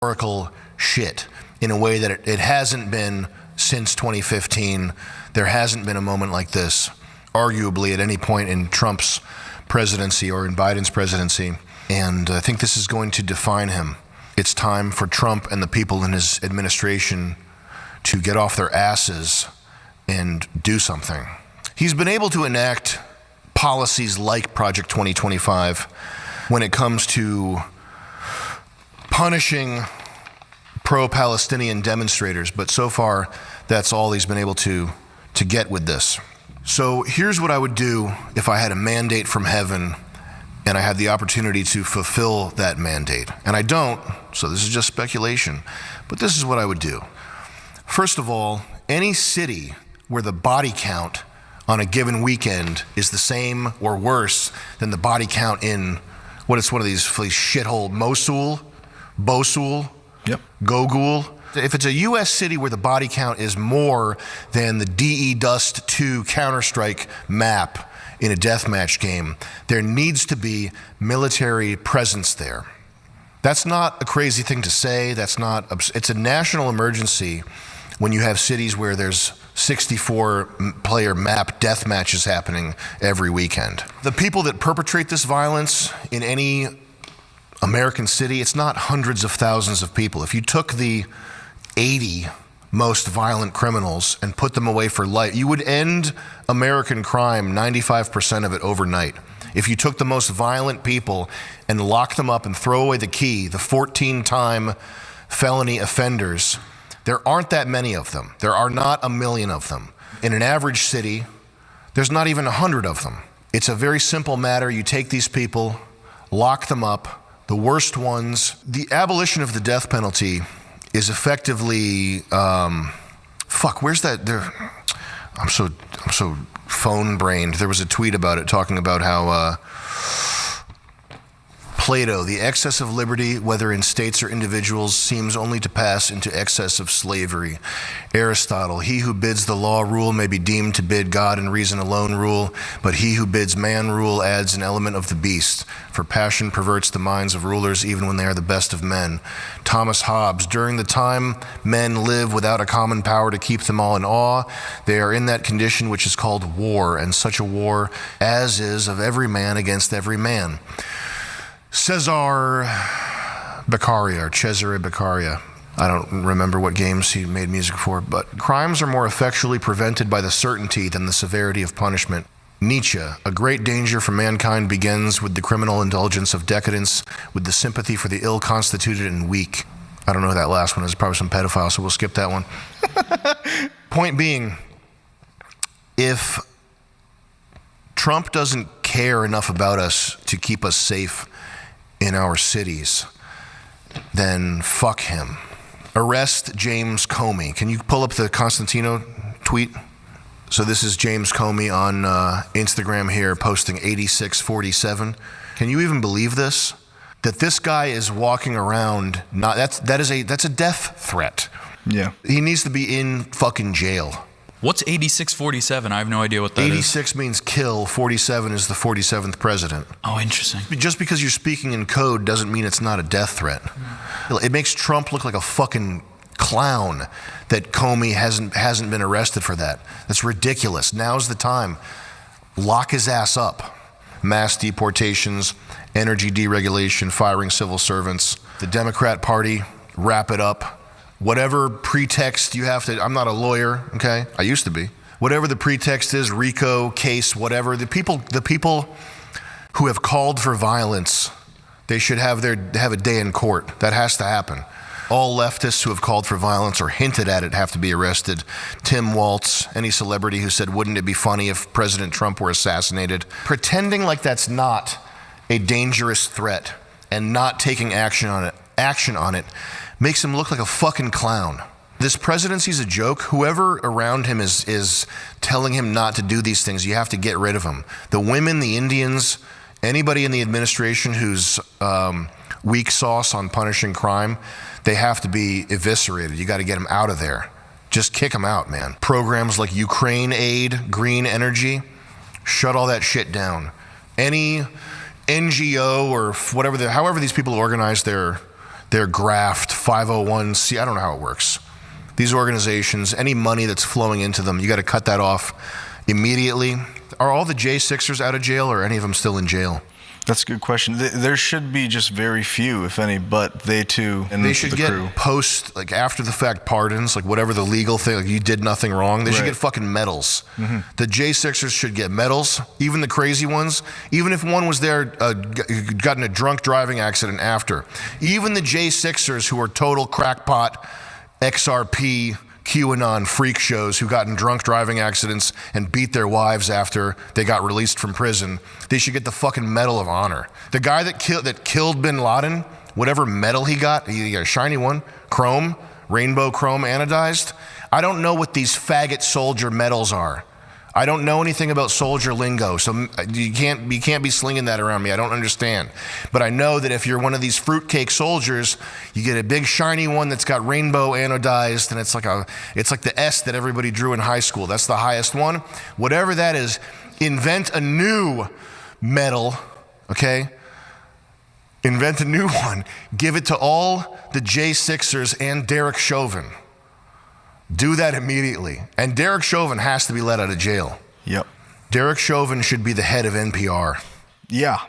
historical shit in a way that it hasn't been since 2015. There hasn't been a moment like this, arguably, at any point in Trump's presidency or in Biden's presidency. And I think this is going to define him. It's time for Trump and the people in his administration to get off their asses and do something. He's been able to enact policies like Project 2025 when it comes to punishing pro-Palestinian demonstrators, but so far that's all he's been able to get with this. So here's what I would do if I had a mandate from heaven and I had the opportunity to fulfill that mandate. And I don't, so this is just speculation, but this is what I would do. First of all, any city where the body count on a given weekend is the same or worse than the body count in one of these shithole Mosul, Yep. Gogul. If it's a U.S. city where the body count is more than the DE Dust 2 Counter-Strike map in a deathmatch game, there needs to be military presence there. That's not a crazy thing to say. It's a national emergency when you have cities where there's 64-player map death matches happening every weekend. The people that perpetrate this violence in any American city, it's not hundreds of thousands of people. If you took the 80 most violent criminals and put them away for life, you would end American crime, 95% of it, overnight. If you took the most violent people and locked them up and throw away the key, the 14-time felony offenders, there aren't that many of them. There are not a million of them. In an average city, there's not even 100 of them. It's a very simple matter. You take these people, lock them up, the worst ones. The abolition of the death penalty is effectively, where's that? I'm so phone-brained. There was a tweet about it talking about how Plato, the excess of liberty, whether in states or individuals, seems only to pass into excess of slavery. Aristotle, he who bids the law rule may be deemed to bid God and reason alone rule, but he who bids man rule adds an element of the beast, for passion perverts the minds of rulers even when they are the best of men. Thomas Hobbes, during the time men live without a common power to keep them all in awe, they are in that condition which is called war, and such a war as is of every man against every man. Cesare Beccaria. I don't remember what games he made music for, but crimes are more effectually prevented by the certainty than the severity of punishment. Nietzsche, a great danger for mankind begins with the criminal indulgence of decadence, with the sympathy for the ill-constituted and weak. I don't know who that last one is, probably some pedophile, so we'll skip that one. Point being, if Trump doesn't care enough about us to keep us safe in our cities, then fuck him. Arrest James Comey. Can you pull up the Constantino tweet? So this is James Comey on Instagram here posting 8647. Can you even believe this? That this guy is walking around, that's a death threat. Yeah. He needs to be in fucking jail. What's 8647? I have no idea what that 86 means kill, 47 is the 47th president. Oh, interesting. Just because you're speaking in code doesn't mean it's not a death threat. It makes Trump look like a fucking clown that Comey hasn't been arrested for that. That's ridiculous. Now's the time. Lock his ass up. Mass deportations, energy deregulation, firing civil servants. The Democrat Party, wrap it up. Whatever pretext you have to, I'm not a lawyer, okay? I used to be. Whatever the pretext is, RICO, case, whatever, the people who have called for violence, they should have a day in court. That has to happen. All leftists who have called for violence or hinted at it have to be arrested. Tim Waltz, any celebrity who said, wouldn't it be funny if President Trump were assassinated? Pretending like that's not a dangerous threat and not taking action on it makes him look like a fucking clown. This presidency's a joke. Whoever around him is telling him not to do these things, you have to get rid of them. The women, the Indians, anybody in the administration who's weak sauce on punishing crime, they have to be eviscerated. You got to get them out of there. Just kick them out, man. Programs like Ukraine Aid, Green Energy, shut all that shit down. Any NGO or whatever, however these people organize their their graft, 501c, I don't know how it works. These organizations, any money that's flowing into them, you got to cut that off immediately. Are all the J6ers out of jail, or are any of them still in jail? That's a good question. There should be just very few, if any, but they too and they should the get crew. post, like after the fact pardons, like whatever the legal thing, like you did nothing wrong. They should get fucking medals. The J6ers should get medals, even the crazy ones. Even if one was there, got in a drunk driving accident after. Even the J6ers who are total crackpot, XRP, QAnon freak shows who got in drunk driving accidents and beat their wives after they got released from prison, they should get the fucking Medal of Honor. The guy that killed bin Laden, whatever medal he got a shiny one, chrome, rainbow chrome anodized. I don't know what these faggot soldier medals are. I don't know anything about soldier lingo, so you can't be slinging that around me. I don't understand. But I know that if you're one of these fruitcake soldiers, you get a big shiny one that's got rainbow anodized, and it's like the S that everybody drew in high school. That's the highest one. Whatever that is, invent a new medal, okay? Invent a new one. Give it to all the J6ers and Derek Chauvin. Do that immediately. And Derek Chauvin has to be let out of jail. Yep. Derek Chauvin should be the head of NPR. Yeah.